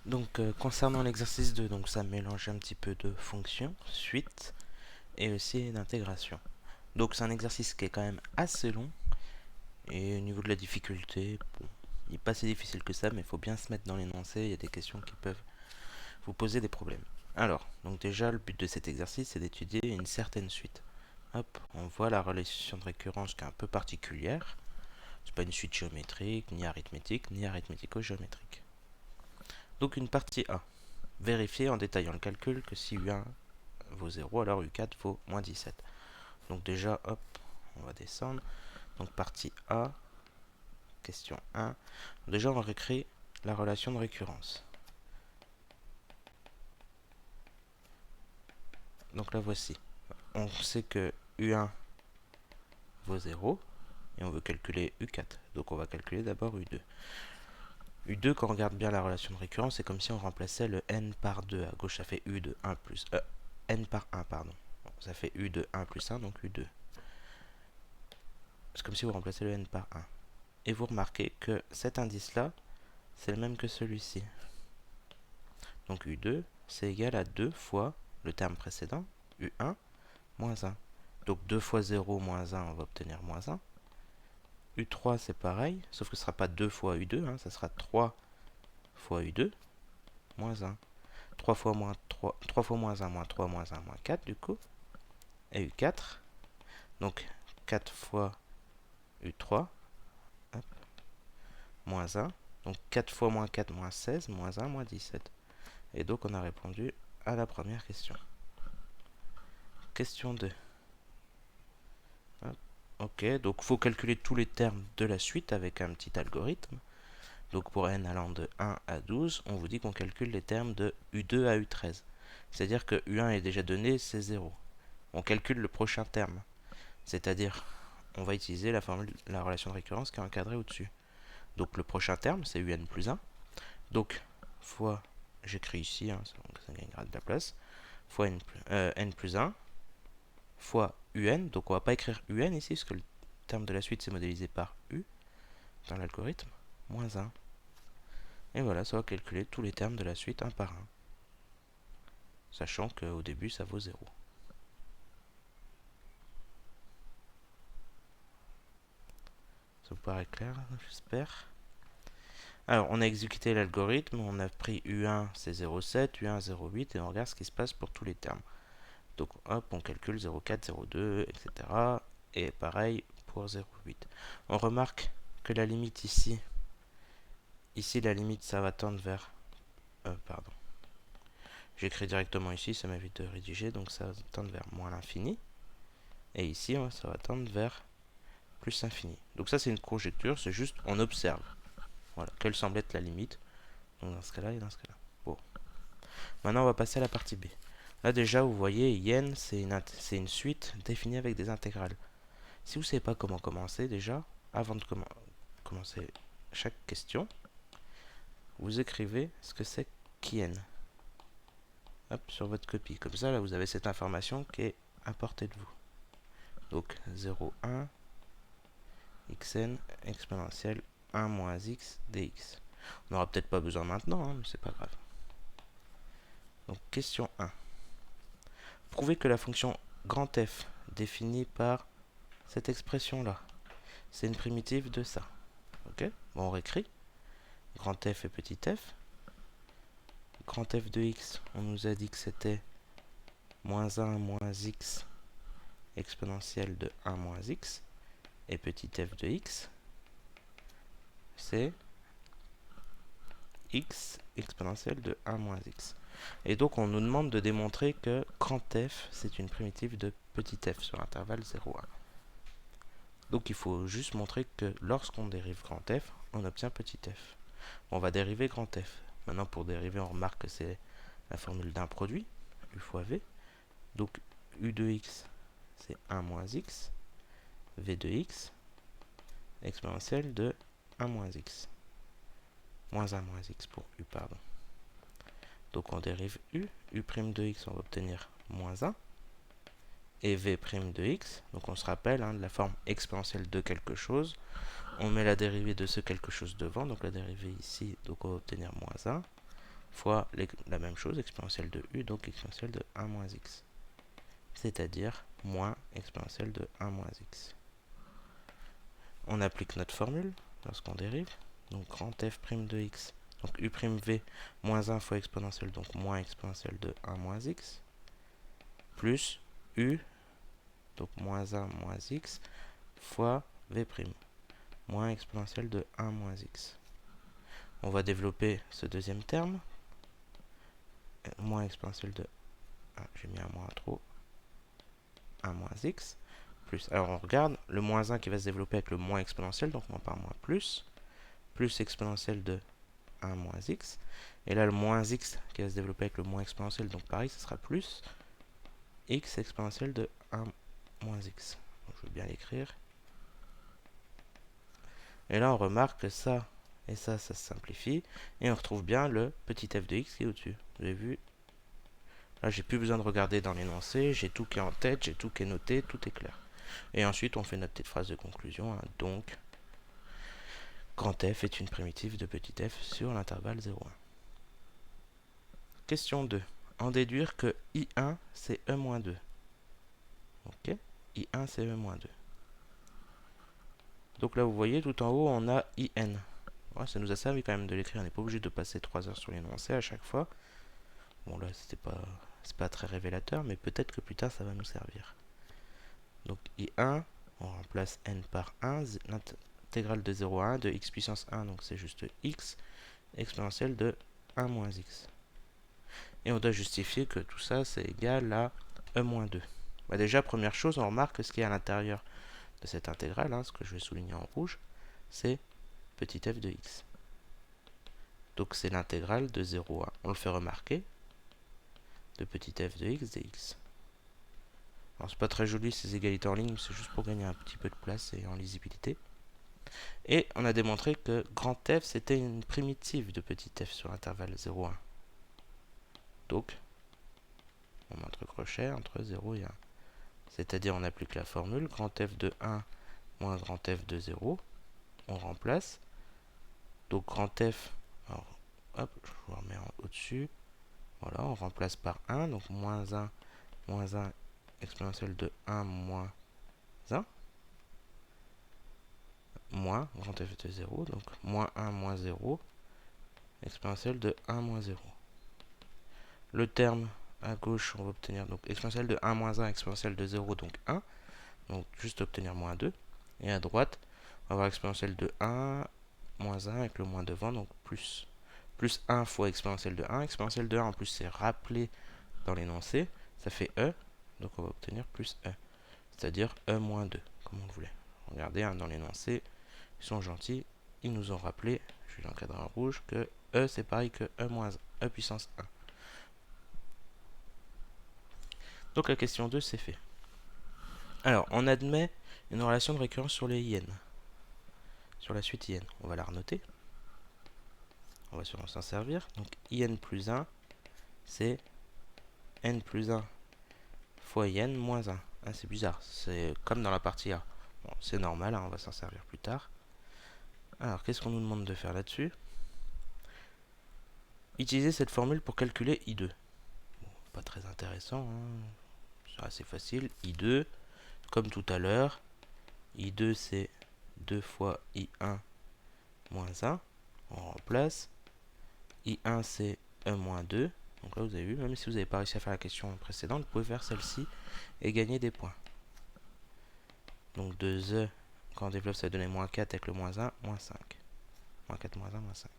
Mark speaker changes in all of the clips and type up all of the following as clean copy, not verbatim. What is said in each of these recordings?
Speaker 1: Donc concernant l'exercice 2, donc ça mélange un petit peu de fonctions, suite et aussi d'intégration. Donc c'est un exercice qui est quand même assez long et au niveau de la difficulté, bon, il n'est pas si difficile que ça, mais il faut bien se mettre dans l'énoncé, il y a des questions qui peuvent vous poser des problèmes. Alors, donc déjà le but de cet exercice c'est d'étudier une certaine suite. Hop, on voit la relation de récurrence qui est un peu particulière. C'est pas une suite géométrique, ni arithmétique, ni arithmético-géométrique. Donc une partie A. Vérifier en détaillant le calcul que si U1 vaut 0, alors U4 vaut moins 17. Donc déjà, hop, on va descendre. Donc partie A, question 1. Déjà, on réécrit la relation de récurrence. Donc la voici. On sait que U1 vaut 0 et on veut calculer U4. Donc on va calculer d'abord U2. U2, quand on regarde bien la relation de récurrence, c'est comme si on remplaçait le n par 2. À gauche, ça fait U de 1 plus... n par 1, pardon. Bon, ça fait U de 1 plus 1, donc U2. C'est comme si vous remplacez le n par 1. Et vous remarquez que cet indice-là, c'est le même que celui-ci. Donc U2, c'est égal à 2 fois le terme précédent, U1, moins 1. Donc 2 fois 0 moins 1, on va obtenir moins 1. U3, c'est pareil, sauf que ce ne sera pas 2 fois U2, hein, ça sera 3 fois U2, moins 1. 3 fois, moins 3, 3 fois moins 1, moins 3, moins 1, moins 4, du coup. Et U4, donc 4 fois U3, hop, moins 1. Donc 4 fois moins 4, moins 16, moins 1, moins 17. Et donc on a répondu à la première question. Question 2. Ok, donc il faut calculer tous les termes de la suite avec un petit algorithme. Donc pour n allant de 1 à 12, on vous dit qu'on calcule les termes de U2 à U13. C'est-à-dire que U1 est déjà donné, c'est 0. On calcule le prochain terme. C'est-à-dire, on va utiliser la formule, la relation de récurrence qui est encadrée au-dessus. Donc le prochain terme, c'est UN plus 1. Donc, fois, j'écris ici, hein, ça gagnera de la place, fois n plus 1, fois UN. Donc on va pas écrire UN ici, parce que le terme de la suite c'est modélisé par U dans l'algorithme, moins 1. Et voilà, ça va calculer tous les termes de la suite un par un, sachant qu'au début ça vaut 0. Ça vous paraît clair, j'espère. Alors, on a exécuté l'algorithme, on a pris U1 c'est 0,7, U1 0,8 et on regarde ce qui se passe pour tous les termes. Donc hop, on calcule 0,4, 0,2, etc. Et pareil pour 0,8. On remarque que la limite ici la limite ça va tendre vers... pardon. J'écris directement ici, ça m'évite de rédiger, donc ça va tendre vers moins l'infini. Et ici, ça va tendre vers plus l'infini. Donc ça c'est une conjecture, c'est juste on observe. Voilà, quelle semble être la limite. Donc dans ce cas-là et dans ce cas-là. Bon. Maintenant on va passer à la partie B. Là déjà vous voyez, yen c'est une suite définie avec des intégrales. Si vous ne savez pas comment commencer déjà, avant de commencer chaque question, vous écrivez ce que c'est qu'yen. Hop, sur votre copie. Comme ça, là, vous avez cette information qui est à portée de vous. Donc 0,1 xn exponentielle 1 moins x dx. On n'aura peut-être pas besoin maintenant, hein, mais c'est pas grave. Donc question 1. Prouvez que la fonction grand F définie par cette expression-là, c'est une primitive de ça. Ok. Bon, on réécrit. Grand F et petit f. Grand F de x, on nous a dit que c'était moins 1 moins x exponentielle de 1 moins x. Et petit f de x, c'est x exponentielle de 1 moins x. Et donc on nous demande de démontrer que grand f, c'est une primitive de petit f sur l'intervalle 0, 1. Donc il faut juste montrer que lorsqu'on dérive grand f, on obtient petit f. On va dériver grand f. Maintenant pour dériver, on remarque que c'est la formule d'un produit, u fois v. Donc u de x, c'est 1 moins x, v de x, exponentielle de 1 moins x. Moins 1 moins x pour u, pardon. Donc on dérive u de x, on va obtenir moins 1. Et v' de x, donc on se rappelle de la forme exponentielle de quelque chose. On met la dérivée de ce quelque chose devant, donc la dérivée ici, donc on va obtenir moins 1. fois la même chose, exponentielle de u, donc exponentielle de 1 moins x. C'est-à-dire moins exponentielle de 1 moins x. On applique notre formule lorsqu'on dérive. Donc grand f' de x, donc u'v moins 1 fois exponentielle, donc moins exponentielle de 1 moins x, plus u, donc moins 1 moins x, fois v', moins exponentielle de 1 moins x. On va développer ce deuxième terme, moins exponentielle de... Ah, j'ai mis un moins trop. 1 moins x, plus... Alors on regarde, le moins 1 qui va se développer avec le moins exponentiel, donc moins par moins plus exponentielle de 1 moins x. Et là, le moins x qui va se développer avec le moins exponentiel, donc pareil, ce sera plus x exponentielle de 1 moins x. Donc, je vais bien l'écrire. Et là, on remarque que ça et ça se simplifie. Et on retrouve bien le petit f de x qui est au-dessus. Vous avez vu? Là, j'ai plus besoin de regarder dans l'énoncé. J'ai tout qui est en tête, j'ai tout qui est noté, tout est clair. Et ensuite, on fait notre petite phrase de conclusion. Hein. Donc, grand f est une primitive de petit f sur l'intervalle 0,1. Question 2. En déduire que I1 c'est E-2. Ok, I1 c'est E-2. Donc là vous voyez tout en haut on a IN. Ouais, ça nous a servi quand même de l'écrire, on n'est pas obligé de passer 3 heures sur l'énoncé à chaque fois. Bon là c'est pas très révélateur, mais peut-être que plus tard ça va nous servir. Donc I1, on remplace N par 1, l'intégrale de 0 à 1 de x puissance 1, donc c'est juste x, exponentielle de 1 moins x. Et on doit justifier que tout ça c'est égal à E-2. Bah déjà, première chose, on remarque que ce qui est à l'intérieur de cette intégrale, hein, ce que je vais souligner en rouge, c'est petit f de x. Donc c'est l'intégrale de 0 à, on le fait remarquer, de petit f de x dx. Alors c'est pas très joli ces égalités en ligne, c'est juste pour gagner un petit peu de place et en lisibilité. Et on a démontré que grand f c'était une primitive de petit f sur l'intervalle 0 à 1. Donc on met entre crochets entre 0 et 1. C'est-à-dire on applique la formule grand f de 1 moins grand f de 0. On remplace. Donc grand f, alors, hop, je vous remets au-dessus. Voilà, on remplace par 1. Donc moins 1 exponentielle de 1 moins 1. Moins grand f de 0. Donc moins 1 moins 0 exponentielle de 1 moins 0. Le terme à gauche, on va obtenir donc exponentielle de 1 moins 1 exponentielle de 0, donc 1. Donc juste obtenir moins 2. Et à droite, on va avoir exponentielle de 1 moins 1 avec le moins devant, donc plus 1 fois exponentielle de 1. Exponentielle de 1 en plus c'est rappelé dans l'énoncé, ça fait E, donc on va obtenir plus E, c'est-à-dire E moins 2, comme on le voulait. Regardez hein, dans l'énoncé, ils sont gentils, ils nous ont rappelé, je vais l'encadrer en rouge, que E c'est pareil que E moins 1, E puissance 1. Donc la question 2 c'est fait. Alors on admet une relation de récurrence sur les IN, sur la suite IN, on va la renoter. On va s'en servir. Donc IN plus 1, c'est N plus 1 fois IN moins 1. Ah, c'est bizarre, c'est comme dans la partie A. Bon, c'est normal, hein, on va s'en servir plus tard. Alors, qu'est-ce qu'on nous demande de faire là-dessus? Utiliser cette formule pour calculer I2. Bon, pas très intéressant, hein. C'est assez facile. I2, comme tout à l'heure, I2 c'est 2 fois I1 moins 1. On remplace. I1 c'est E moins 2. Donc là vous avez vu, même si vous n'avez pas réussi à faire la question précédente, vous pouvez faire celle-ci et gagner des points. Donc 2e, quand on développe ça va donner moins 4 avec le moins 1, moins 5. Moins 4, moins 1, moins 5.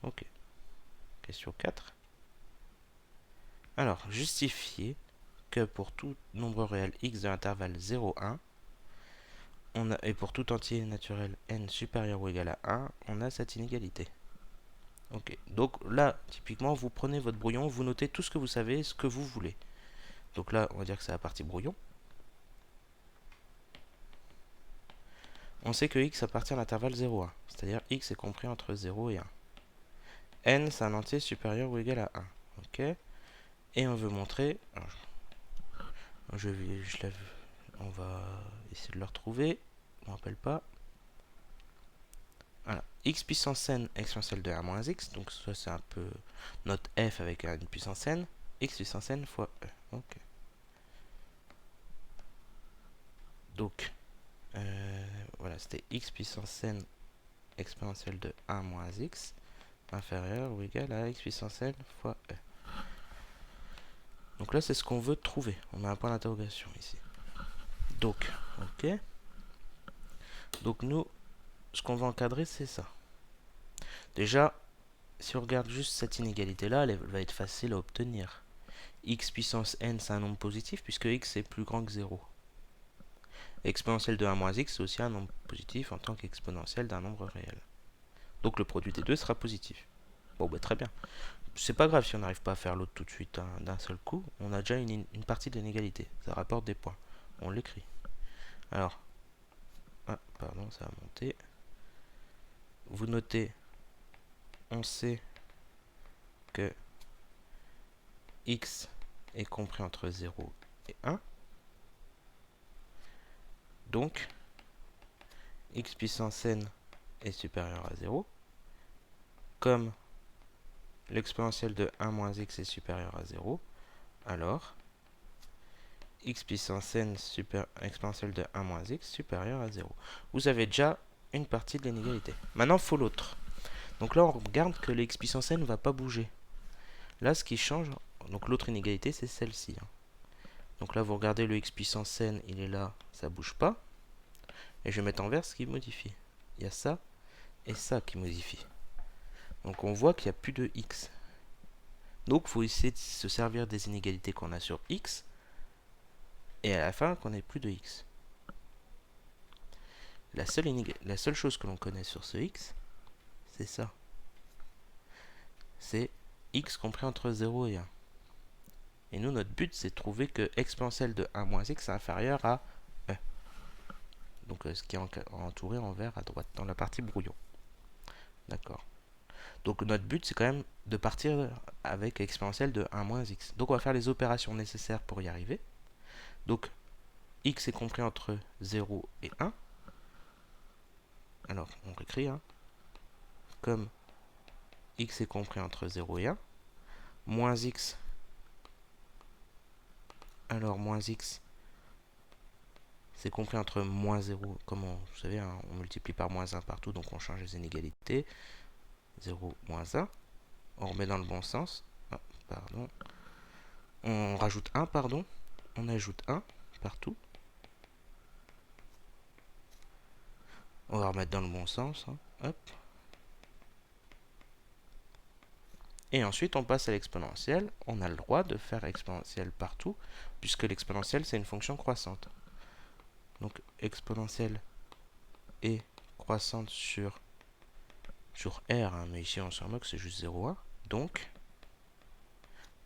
Speaker 1: Ok. Question 4. Alors, justifier que pour tout nombre réel x de l'intervalle 0, 1, et pour tout entier naturel n supérieur ou égal à 1, on a cette inégalité. Ok, donc là, typiquement, vous prenez votre brouillon, vous notez tout ce que vous savez, ce que vous voulez. Donc là, on va dire que c'est la partie brouillon. On sait que x appartient à l'intervalle 0, 1, c'est-à-dire x est compris entre 0 et 1. N, c'est un entier supérieur ou égal à 1. Ok. Et on veut montrer... Alors, on va essayer de le retrouver. Je ne me rappelle pas. Voilà. X puissance n exponentielle de 1 moins x. Donc ça c'est un peu notre f avec une puissance n. X puissance n fois e. Ok. Donc voilà, c'était x puissance n exponentielle de 1 moins x inférieur ou égal à x puissance n fois e. Donc là c'est ce qu'on veut trouver. On a un point d'interrogation ici. Donc, ok. Donc nous, ce qu'on va encadrer c'est ça. Déjà, si on regarde juste cette inégalité-là, elle va être facile à obtenir. X puissance n, c'est un nombre positif, puisque x est plus grand que 0. Exponentielle de 1 moins x, c'est aussi un nombre positif en tant qu'exponentielle d'un nombre réel. Donc le produit des deux sera positif. Bon, bah très bien. C'est pas grave si on n'arrive pas à faire l'autre tout de suite d'un seul coup. On a déjà une partie de l'inégalité. Ça rapporte des points. On l'écrit. Alors, pardon, ça a monté. Vous notez, on sait que x est compris entre 0 et 1. Donc, x puissance n est supérieur à 0. Comme l'exponentielle de 1 moins x est supérieur à 0, alors x puissance n exponentielle de 1 moins x supérieur à 0. Vous avez déjà une partie de l'inégalité. Maintenant, il faut l'autre. Donc là, on regarde que le x puissance n ne va pas bouger. Là, ce qui change, donc l'autre inégalité, c'est celle-ci. Donc là, vous regardez le x puissance n, il est là, ça ne bouge pas. Et je vais mettre en vert ce qui modifie. Il y a ça et ça qui modifie. Donc on voit qu'il n'y a plus de x. Donc il faut essayer de se servir des inégalités qu'on a sur x. Et à la fin, qu'on n'ait plus de x. La seule chose que l'on connaît sur ce x, c'est ça. C'est x compris entre 0 et 1. Et nous, notre but, c'est de trouver que exponentielle de 1 moins x est inférieur à e. Donc ce qui est entouré en vert à droite, dans la partie brouillon. D'accord. Donc notre but, c'est quand même de partir avec exponentielle de 1 moins x. Donc on va faire les opérations nécessaires pour y arriver. Donc x est compris entre 0 et 1. Alors on réécrit, comme x est compris entre 0 et 1. Moins x. Alors moins x, c'est compris entre moins 0. Comme vous savez, on multiplie par moins 1 partout, donc on change les inégalités. 0, moins 1. On remet dans le bon sens. Pardon. On rajoute 1, pardon. On ajoute 1 partout. On va remettre dans le bon sens. Hop. Et ensuite, on passe à l'exponentielle. On a le droit de faire exponentielle partout, puisque l'exponentielle, c'est une fonction croissante. Donc, exponentielle est croissante sur R, mais ici, on s'en moque, c'est juste 0,1. Donc,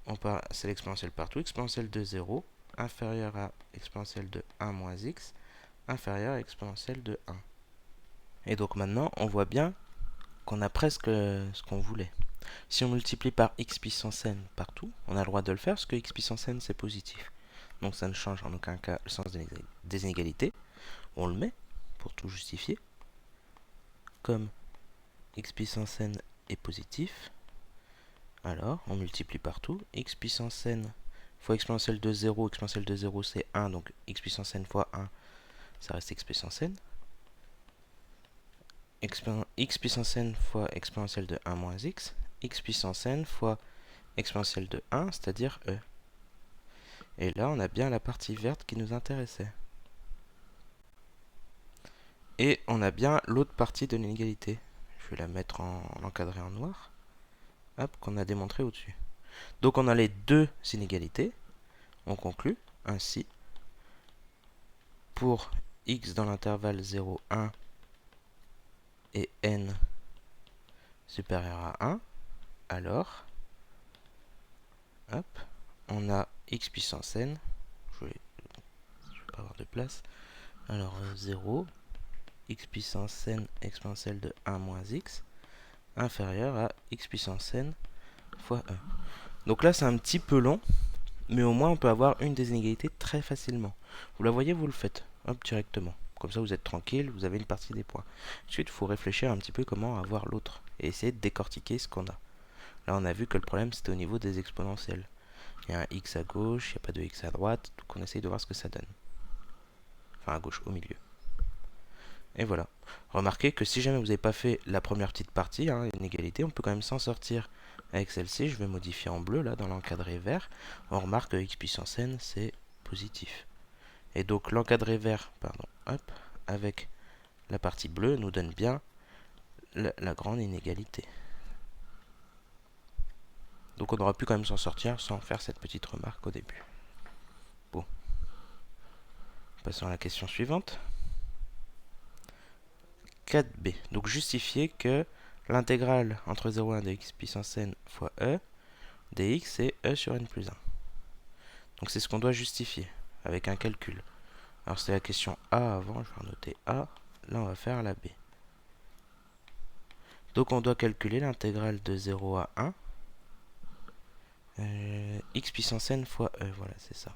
Speaker 1: on passe à l'exponentielle partout. Exponentielle de 0, inférieure à exponentielle de 1 moins x, inférieure à exponentielle de 1. Et donc maintenant, on voit bien qu'on a presque ce qu'on voulait. Si on multiplie par x puissance n partout, on a le droit de le faire parce que x puissance n c'est positif. Donc ça ne change en aucun cas le sens des inégalités. On le met pour tout justifier. Comme x puissance n est positif, alors on multiplie partout. X puissance n fois exponentielle de 0, exponentielle de 0 c'est 1, donc x puissance n fois 1, ça reste x puissance n. X puissance n fois exponentielle de 1 moins x, x puissance n fois exponentielle de 1, c'est-à-dire e. Et là, on a bien la partie verte qui nous intéressait. Et on a bien l'autre partie de l'inégalité. Je vais la mettre en encadré en noir. Hop, qu'on a démontré au-dessus. Donc on a les deux inégalités. On conclut ainsi. Pour x dans l'intervalle 0, 1 et n supérieur à 1, alors, hop, on a x puissance n, je vais pas avoir de place, alors 0, x puissance n exponentielle de 1 moins x, inférieur à x puissance n fois 1. Donc là c'est un petit peu long, mais au moins on peut avoir une des inégalités très facilement. Vous la voyez, vous le faites, hop, directement. comme ça vous êtes tranquille, vous avez une partie des points. Ensuite, il faut réfléchir un petit peu comment avoir l'autre, et essayer de décortiquer ce qu'on a. Là, on a vu que le problème, c'était au niveau des exponentielles. Il y a un x à gauche, il n'y a pas de x à droite, donc on essaye de voir ce que ça donne. Enfin, à gauche, au milieu. Et voilà. Remarquez que si jamais vous n'avez pas fait la première petite partie, hein, inégalité, on peut quand même s'en sortir avec celle-ci. Je vais modifier en bleu, là, dans l'encadré vert. On remarque que x puissance n, c'est positif. Et donc l'encadré vert, pardon, hop, avec la partie bleue, nous donne bien la grande inégalité. Donc on aura pu quand même s'en sortir sans faire cette petite remarque au début. Bon. Passons à la question suivante. 4b. Donc justifier que l'intégrale entre 0 et 1 de x puissance n fois e dx c'est e sur n plus 1. Donc c'est ce qu'on doit justifier avec un calcul. Alors c'était la question A avant, je vais noter A. Là on va faire la B. Donc on doit calculer l'intégrale de 0 à 1 x puissance n fois e, voilà c'est ça.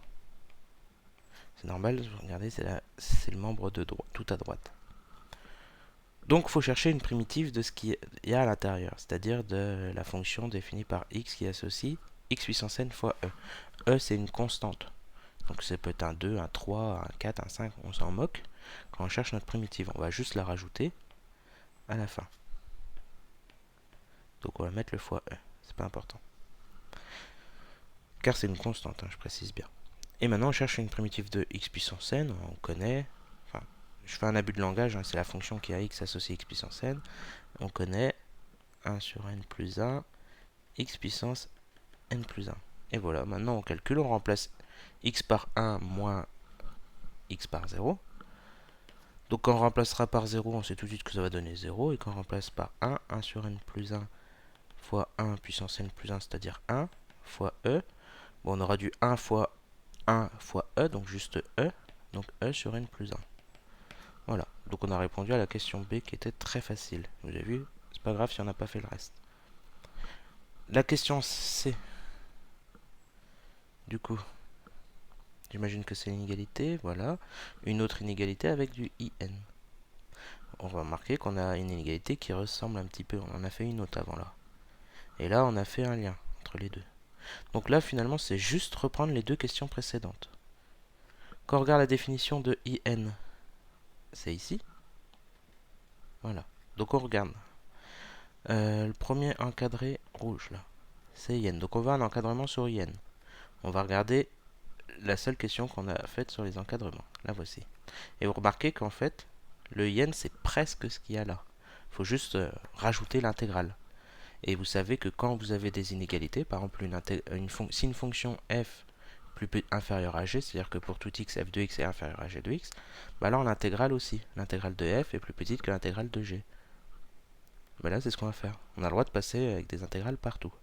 Speaker 1: C'est normal, regardez, c'est le membre de droite, tout à droite. Donc il faut chercher une primitive de ce qu'il y a à l'intérieur, c'est-à-dire de la fonction définie par x qui associe x puissance n fois e. E c'est une constante. Donc ça peut être un 2, un 3, un 4, un 5, on s'en moque. Quand on cherche notre primitive, on va juste la rajouter à la fin. Donc on va mettre le fois e, c'est pas important. Car c'est une constante, hein, je précise bien. Et maintenant on cherche une primitive de x puissance n, on connaît, enfin je fais un abus de langage, hein, c'est la fonction qui a x associée x puissance n, on connaît 1 sur n plus 1, x puissance n plus 1. Et voilà, maintenant on calcule, on remplace x par 1 moins x par 0. Donc quand on remplacera par 0, on sait tout de suite que ça va donner 0. Et quand on remplace par 1, 1 sur n plus 1 fois 1 puissance n plus 1, c'est-à-dire 1 fois e. Bon, on aura du 1 fois 1 fois e, donc juste e. Donc e sur n plus 1. Voilà, donc on a répondu à la question B qui était très facile. Vous avez vu, c'est pas grave si on n'a pas fait le reste. La question C. Du coup, j'imagine que c'est l'inégalité, voilà. Une autre inégalité avec du IN. On va remarquer qu'on a une inégalité qui ressemble un petit peu. On en a fait une autre avant là. Et là, on a fait un lien entre les deux. Donc là, finalement, c'est juste reprendre les deux questions précédentes. Quand on regarde la définition de IN, c'est ici. Voilà. Donc on regarde. Le premier encadré rouge là, c'est IN. Donc on va à l'encadrement sur IN. On va regarder la seule question qu'on a faite sur les encadrements. La voici. Et vous remarquez qu'en fait, le yen, c'est presque ce qu'il y a là. Il faut juste rajouter l'intégrale. Et vous savez que quand vous avez des inégalités, par exemple, si une fonction f inférieure à g, c'est-à-dire que pour tout x, f de x est inférieur à g de x, bah là, l'intégrale aussi. L'intégrale de f est plus petite que l'intégrale de g. Bah là, c'est ce qu'on va faire. On a le droit de passer avec des intégrales partout.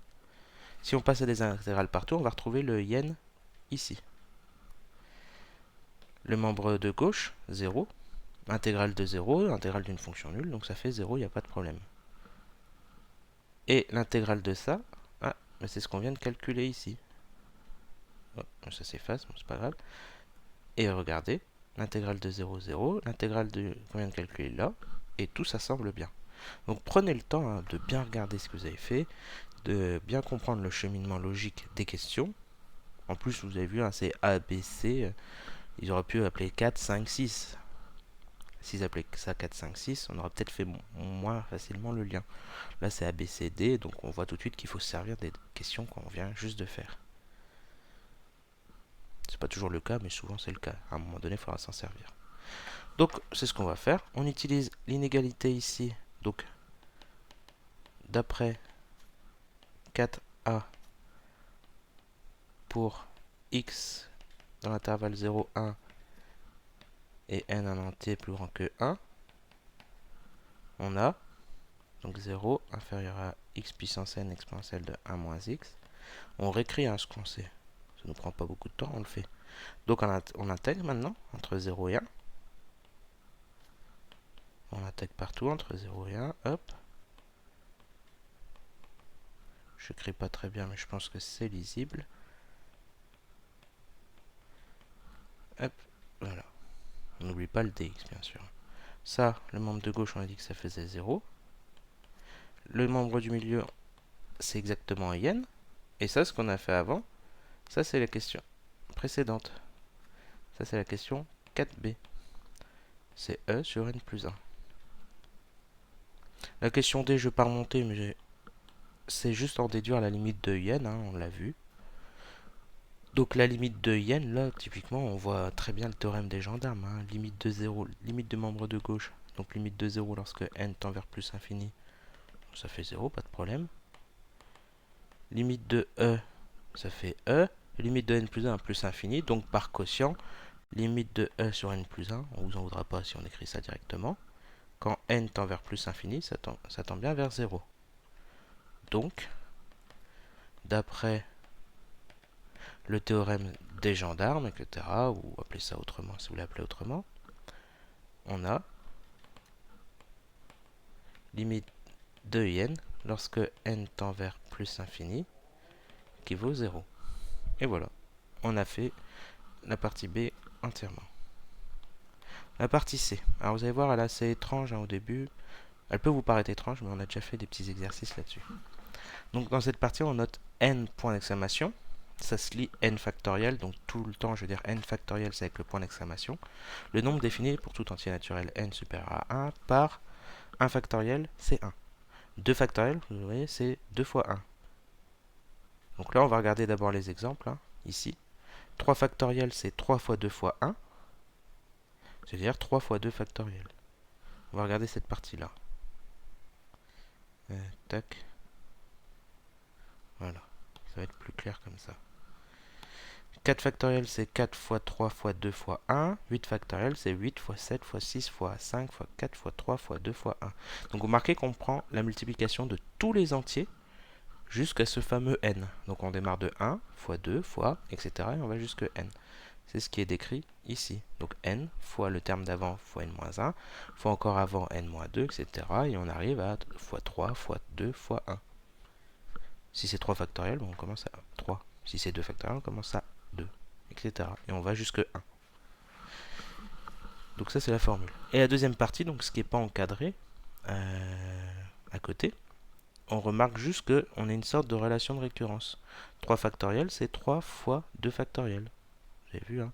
Speaker 1: Si on passe à des intégrales partout, on va retrouver le yen ici. Le membre de gauche, 0. Intégrale de 0, intégrale d'une fonction nulle, donc ça fait 0, il n'y a pas de problème. Et l'intégrale de ça, ah, mais c'est ce qu'on vient de calculer ici. Oh, ça s'efface, bon, c'est pas grave. Et regardez, l'intégrale de 0, 0, l'intégrale qu'on vient de calculer là, et tout ça semble bien. Donc prenez le temps hein, de bien regarder ce que vous avez fait, de bien comprendre le cheminement logique des questions. En plus, vous avez vu, hein, c'est A, B, C, ils auraient pu appeler 4, 5, 6. S'ils appelaient ça 4, 5, 6, on aurait peut-être fait moins facilement le lien. Là, c'est A, B, C, D, donc on voit tout de suite qu'il faut se servir des questions qu'on vient juste de faire. C'est pas toujours le cas, mais souvent c'est le cas. À un moment donné, il faudra s'en servir. Donc, c'est ce qu'on va faire. On utilise l'inégalité ici, donc d'après 4a pour x dans l'intervalle 0, 1 et n en entier plus grand que 1. On a donc 0 inférieur à x puissance n exponentielle de 1 moins x. On réécrit ce qu'on sait. Ça ne nous prend pas beaucoup de temps, on le fait. Donc on intègre maintenant entre 0 et 1. On intègre partout entre 0 et 1. Hop. Je n'écris pas très bien, mais je pense que c'est lisible. Hop. Voilà. On n'oublie pas le dx, bien sûr. Ça, le membre de gauche, on a dit que ça faisait 0. Le membre du milieu, c'est exactement n. Et ça, ce qu'on a fait avant, ça, c'est la question précédente. Ça, c'est la question 4b. C'est e sur n plus 1. La question D, je ne vais pas remonter, mais c'est juste en déduire la limite de yen, hein, on l'a vu. Donc la limite de yen, là, typiquement, on voit très bien le théorème des gendarmes. Hein. Limite de 0, limite de membre de gauche. Donc limite de 0 lorsque n tend vers plus infini. Ça fait 0, pas de problème. Limite de e, ça fait e. Limite de n plus 1 plus infini. Donc par quotient, limite de e sur n plus 1. On ne vous en voudra pas si on écrit ça directement. Quand n tend vers plus infini, ça tend bien vers 0. Donc, d'après le théorème des gendarmes, etc., ou appelez ça autrement si vous l'appelez autrement, on a limite de n lorsque n tend vers plus infini qui vaut 0. Et voilà, on a fait la partie B entièrement. La partie C, alors vous allez voir, elle est assez étrange hein, au début. Elle peut vous paraître étrange, mais on a déjà fait des petits exercices là-dessus. Donc dans cette partie, on note n point d'exclamation. Ça se lit n factoriel, donc tout le temps je veux dire n factoriel c'est avec le point d'exclamation. Le nombre défini pour tout entier naturel n supérieur à 1 par 1 factoriel c'est 1. 2 factoriel, vous voyez, c'est 2 fois 1. Donc là on va regarder d'abord les exemples, hein, ici. 3 factoriel c'est 3 fois 2 fois 1, c'est-à-dire 3 fois 2 factoriel. On va regarder cette partie-là. Tac. Voilà, ça va être plus clair comme ça. 4 factoriel, c'est 4 fois 3 fois 2 fois 1. 8 factoriel, c'est 8 fois 7 fois 6 fois 5 fois 4 fois 3 fois 2 fois 1. Donc vous remarquez qu'on prend la multiplication de tous les entiers jusqu'à ce fameux n. Donc on démarre de 1 fois 2 fois, etc. et on va jusqu'à n. C'est ce qui est décrit ici. Donc n fois le terme d'avant fois n-1, fois encore avant n-2, etc. Et on arrive à fois 3 fois 2 fois 1. Si c'est 3 factoriel, on commence à 3. Si c'est 2 factoriel, on commence à 2, etc. Et on va jusque 1. Donc ça c'est la formule. Et la deuxième partie, donc ce qui n'est pas encadré à côté, on remarque juste qu'on a une sorte de relation de récurrence. 3 factoriel, c'est 3 fois 2 factoriel. Vous avez vu, hein,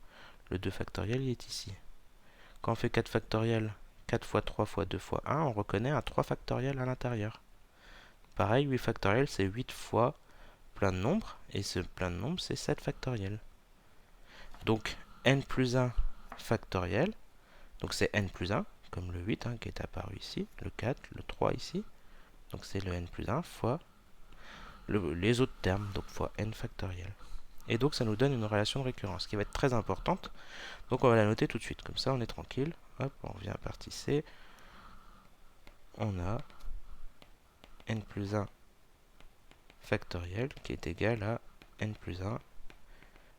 Speaker 1: le 2 factoriel, il est ici. Quand on fait 4 factoriel, 4 fois 3 fois 2 fois 1, on reconnaît un 3 factoriel à l'intérieur. Pareil, 8 factoriel, c'est 8 fois plein de nombres, et ce plein de nombres, c'est 7 factoriel. Donc, n plus 1 factoriel, donc c'est n plus 1, comme le 8 hein, qui est apparu ici, le 4, le 3 ici, donc c'est le n plus 1 fois les autres termes, donc fois n factoriel. Et donc ça nous donne une relation de récurrence qui va être très importante, donc on va la noter tout de suite, comme ça on est tranquille. Hop, on revient à partie C, on a n plus 1 factoriel qui est égal à n plus 1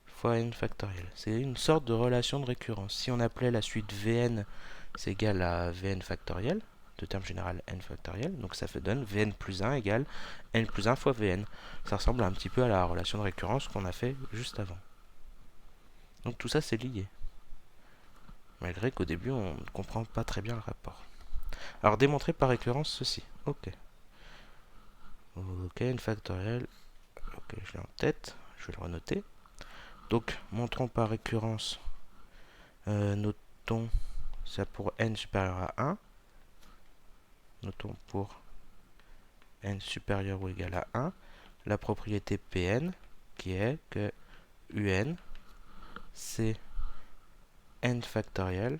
Speaker 1: fois n factoriel. C'est une sorte de relation de récurrence. Si on appelait la suite Vn, c'est égal à Vn factoriel, de terme général n factoriel, donc ça donne Vn plus 1 égale n plus 1 fois Vn. Ça ressemble un petit peu à la relation de récurrence qu'on a fait juste avant. Donc tout ça c'est lié. Malgré qu'au début on ne comprend pas très bien le rapport. Alors démontrer par récurrence ceci. Ok. Ok, n factoriel. Ok, je l'ai en tête. Je vais le renoter. Donc, montrons par récurrence. Notons ça pour n supérieur à 1. Notons pour n supérieur ou égal à 1 la propriété Pn qui est que un c'est n factoriel,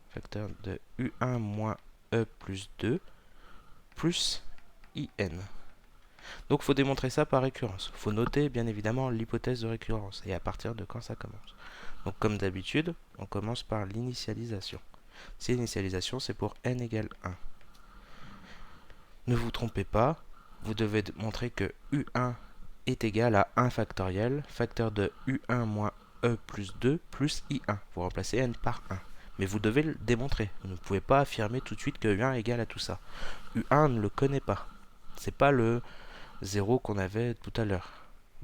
Speaker 1: facteur de u1 moins e plus 2 plus in. Donc il faut démontrer ça par récurrence. Il faut noter bien évidemment l'hypothèse de récurrence et à partir de quand ça commence. Donc comme d'habitude, on commence par l'initialisation. Si l'initialisation c'est pour n égale 1. Ne vous trompez pas, vous devez montrer que u1 est égal à 1 factoriel, facteur de u1 moins e plus 2 plus i1. Vous remplacez n par 1. Mais vous devez le démontrer. Vous ne pouvez pas affirmer tout de suite que u1 est égal à tout ça. u1 ne le connaît pas. C'est pas le 0 qu'on avait tout à l'heure,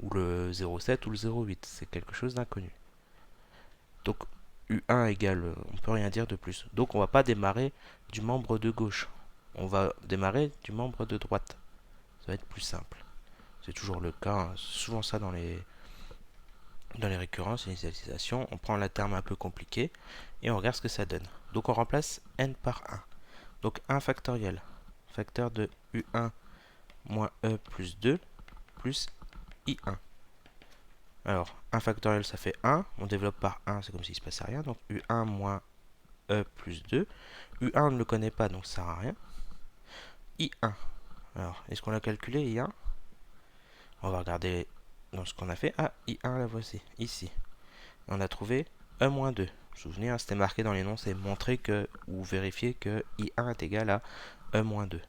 Speaker 1: ou le 0,7 ou le 0,8. C'est quelque chose d'inconnu. Donc U1 égale, on peut rien dire de plus. Donc on va pas démarrer du membre de gauche. On va démarrer du membre de droite. Ça va être plus simple. C'est toujours le cas, hein. Souvent ça dans les récurrences, initialisation. On prend la terme un peu compliqué et on regarde ce que ça donne. Donc on remplace n par 1. Donc 1 factoriel. Facteur de U1 moins E plus 2 plus I1. Alors, 1 factoriel, ça fait 1. On développe par 1, c'est comme s'il ne se passait rien. Donc, U1 moins E plus 2. U1, on ne le connaît pas, donc ça ne sert à rien. I1. Alors, est-ce qu'on l'a calculé, I1? On va regarder dans ce qu'on a fait. Ah, I1, la voici, ici. On a trouvé E moins 2. Vous vous souvenez, hein, c'était marqué dans l'énoncé. Montrer que, ou vérifier que I1 est égal à E moins 2.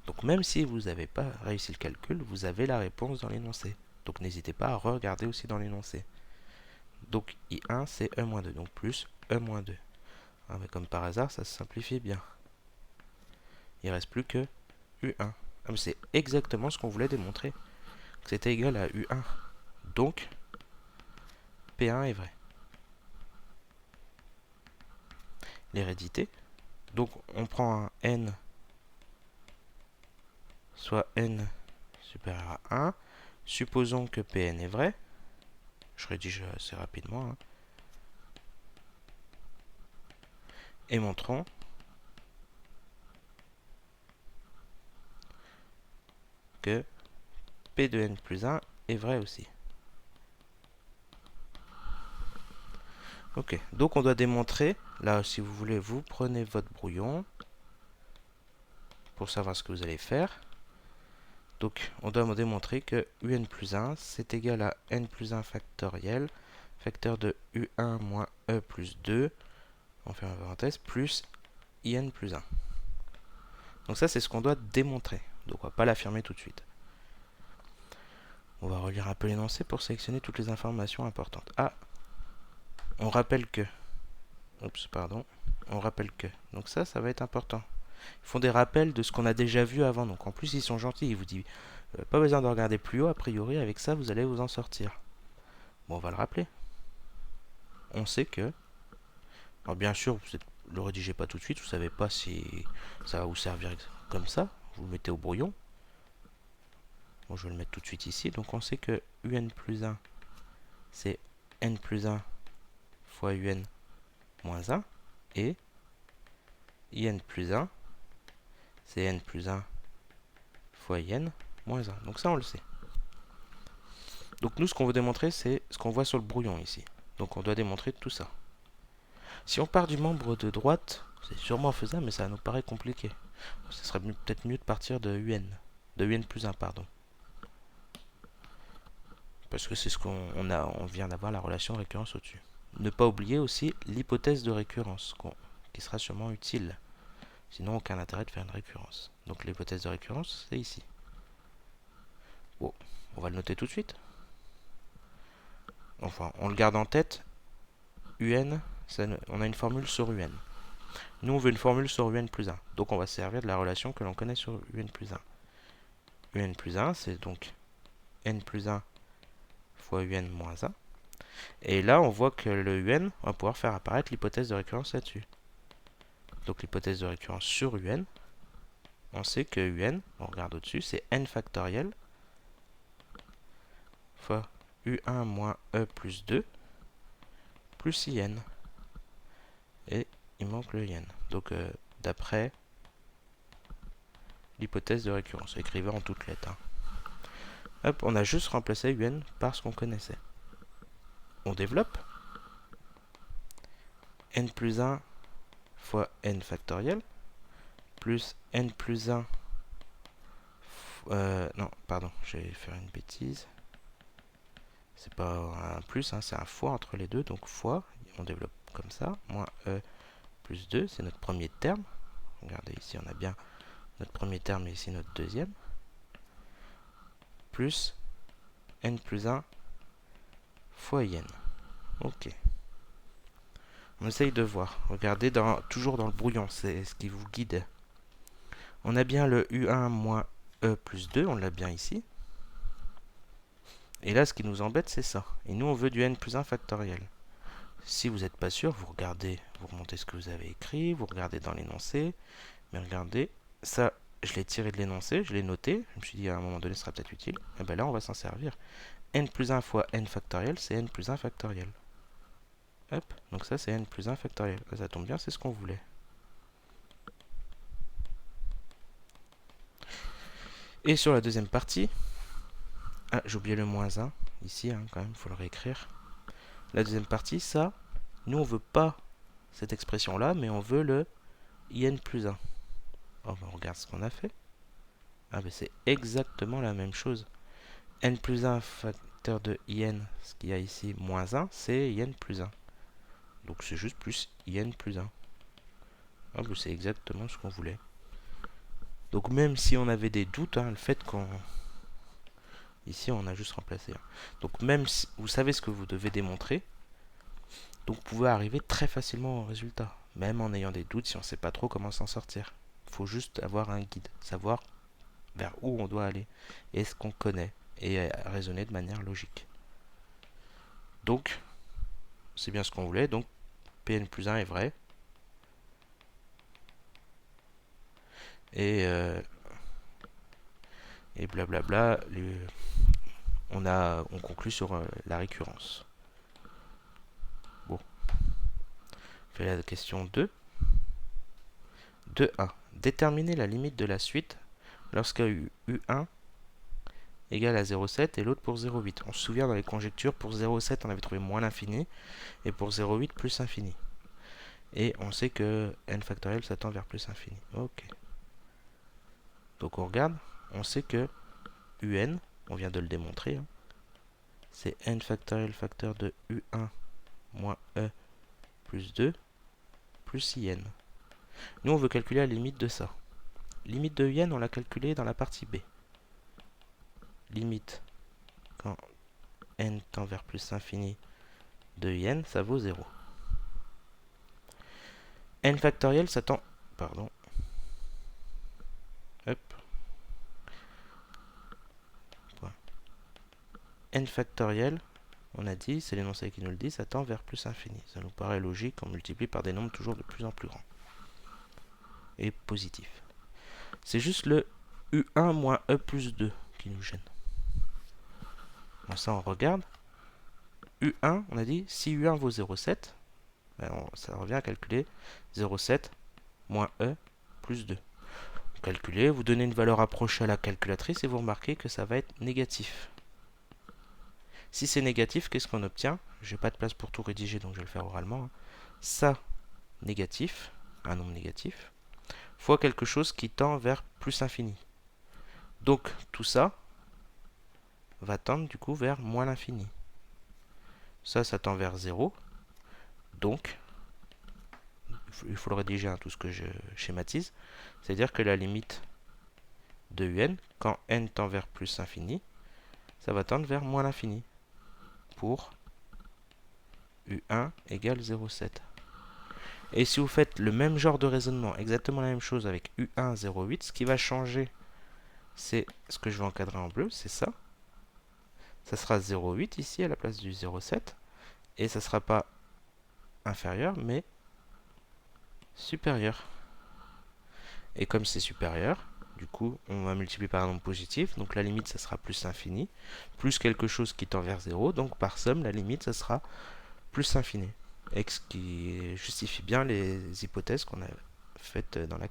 Speaker 1: Donc, même si vous n'avez pas réussi le calcul, vous avez la réponse dans l'énoncé. Donc, n'hésitez pas à regarder aussi dans l'énoncé. Donc I1 c'est E-2, donc plus E-2. Ah, mais comme par hasard, ça se simplifie bien. Il ne reste plus que U1. Ah, mais c'est exactement ce qu'on voulait démontrer. Que c'était égal à U1. Donc, P1 est vrai. L'hérédité. Donc, on prend un N, soit N supérieur à 1. Supposons que Pn est vrai. Je rédige assez rapidement. Hein. Et montrons que P de N plus 1 est vrai aussi. Ok, donc on doit démontrer, là si vous voulez, vous prenez votre brouillon pour savoir ce que vous allez faire. Donc on doit démontrer que UN plus 1 c'est égal à N plus 1 factoriel, facteur de U1 moins E plus 2, on fait une parenthèse, plus IN plus 1. Donc ça c'est ce qu'on doit démontrer, donc on va pas l'affirmer tout de suite. On va relire un peu l'énoncé pour sélectionner toutes les informations importantes. Ah, on rappelle que, oups, pardon, on rappelle que, donc ça va être important. Ils font des rappels de ce qu'on a déjà vu avant. Donc en plus, ils sont gentils. Ils vous disent pas besoin de regarder plus haut. A priori, avec ça, vous allez vous en sortir. Bon, on va le rappeler. On sait que. Alors bien sûr, vous ne le rédigez pas tout de suite. Vous ne savez pas si ça va vous servir comme ça. Vous le mettez au brouillon. Bon, je vais le mettre tout de suite ici. Donc on sait que UN plus 1, c'est N plus 1 fois UN moins 1. Et IN plus 1, c'est N plus 1 fois IN moins 1. Donc ça, on le sait. Donc nous, ce qu'on veut démontrer, c'est ce qu'on voit sur le brouillon ici. Donc on doit démontrer tout ça. Si on part du membre de droite, c'est sûrement faisable, mais ça nous paraît compliqué. Ce serait peut-être mieux de partir de UN. De UN plus 1, pardon. Parce que c'est ce on vient d'avoir la relation de récurrence au-dessus. Ne pas oublier aussi l'hypothèse de récurrence, qui sera sûrement utile. Sinon, aucun intérêt de faire une récurrence. Donc l'hypothèse de récurrence, c'est ici. Bon, on va le noter tout de suite. Enfin, on le garde en tête. UN, on a une formule sur UN. Nous, on veut une formule sur UN plus 1. Donc, on va se servir de la relation que l'on connaît sur UN plus 1. UN plus 1, c'est donc N plus 1 fois UN moins 1. Et là, on voit que le UN, on va pouvoir faire apparaître l'hypothèse de récurrence là-dessus. Donc, l'hypothèse de récurrence sur UN, on sait que UN, on regarde au-dessus, c'est N factoriel fois U1 moins E plus 2 plus IN. Et il manque le IN. Donc, d'après l'hypothèse de récurrence, écrivez en toutes lettres. Hein. Hop, on a juste remplacé UN par ce qu'on connaissait. On développe. N plus 1 fois N factoriel plus N plus 1 non, pardon, je vais faire une bêtise. C'est pas un plus, hein, c'est un fois entre les deux. Donc fois, on développe comme ça. Moins E plus 2, c'est notre premier terme. Regardez ici, on a bien notre premier terme et ici notre deuxième. Plus N plus 1 fois IN. Ok. On essaye de voir. Regardez, toujours dans le brouillon, c'est ce qui vous guide. On a bien le U1 moins E plus 2, on l'a bien ici. Et là, ce qui nous embête, c'est ça. Et nous, on veut du N plus 1 factoriel. si vous n'êtes pas sûr, vous regardez, vous remontez ce que vous avez écrit, vous regardez dans l'énoncé, mais regardez, ça, je l'ai tiré de l'énoncé, je l'ai noté, je me suis dit à un moment donné, ce sera peut-être utile, et bien là, on va s'en servir. N plus 1 fois n factoriel, c'est n plus 1 factoriel. Hop, donc ça, c'est n plus 1 factoriel. Ça tombe bien, c'est ce qu'on voulait. Et sur la deuxième partie, ah, j'ai oublié le moins 1, ici, hein, quand même, il faut le réécrire. La deuxième partie, ça, nous, on veut pas cette expression-là, mais on veut le in plus 1. Oh, ben, on regarde ce qu'on a fait. Ah, ben c'est exactement la même chose. N plus 1 facteur de in, ce qu'il y a ici, moins 1, c'est in plus 1. Donc c'est juste plus in plus 1. Ah, ben c'est exactement ce qu'on voulait. Donc même si on avait des doutes, hein, le fait qu'on... Ici, on a juste remplacé. Donc même si vous savez ce que vous devez démontrer, donc vous pouvez arriver très facilement au résultat. Même en ayant des doutes, si on ne sait pas trop comment s'en sortir. Il faut juste avoir un guide, savoir vers où on doit aller et ce qu'on connaît et raisonner de manière logique. Donc, c'est bien ce qu'on voulait. Donc, Pn plus 1 est vrai. Et blablabla, on conclut sur la récurrence. Bon, on fait la question 2. 2.1. Déterminer la limite de la suite lorsque U1 égale à 0,7 et l'autre pour 0,8. On se souvient dans les conjectures, pour 0,7 on avait trouvé moins l'infini et pour 0,8 plus infini. Et on sait que n factoriel ça tend vers plus infini. Ok. Donc on regarde, on sait que un, on vient de le démontrer, hein, c'est n factoriel facteur de u1 moins e plus 2 plus in. Nous on veut calculer la limite de ça. Limite de in on l'a calculée dans la partie B. Limite quand n tend vers plus infini de in, ça vaut 0. N factoriel ça tend... Pardon. Hop. N factoriel, on a dit, c'est l'énoncé qui nous le dit, ça tend vers plus infini. Ça nous paraît logique, on multiplie par des nombres toujours de plus en plus grands. Et positif. C'est juste le U1 moins E plus 2 qui nous gêne. Bon, ça on regarde. U1, on a dit, si U1 vaut 0,7, ben ça revient à calculer 0,7 moins E plus 2. Vous calculez, vous donnez une valeur approchée à la calculatrice et vous remarquez que ça va être négatif. Si c'est négatif, qu'est-ce qu'on obtient? J'ai pas de place pour tout rédiger, donc je vais le faire oralement. Hein. Ça, négatif, un nombre négatif, fois quelque chose qui tend vers plus infini. Donc, tout ça va tendre du coup vers moins l'infini. Ça tend vers 0. Donc, il faut le rédiger, hein, tout ce que je schématise. C'est-à-dire que la limite de un, quand n tend vers plus infini, ça va tendre vers moins l'infini. Pour U1 égale 0,7. Et si vous faites le même genre de raisonnement, exactement la même chose avec U1 0,8, ce qui va changer, c'est ce que je vais encadrer en bleu, c'est ça. Ça sera 0,8 ici à la place du 0,7. Et ça ne sera pas inférieur, mais supérieur. Et comme c'est supérieur, du coup, on va multiplier par un nombre positif. Donc la limite, ça sera plus infini. Plus quelque chose qui tend vers 0. Donc par somme, la limite, ça sera plus infini. Et ce qui justifie bien les hypothèses qu'on a faites dans la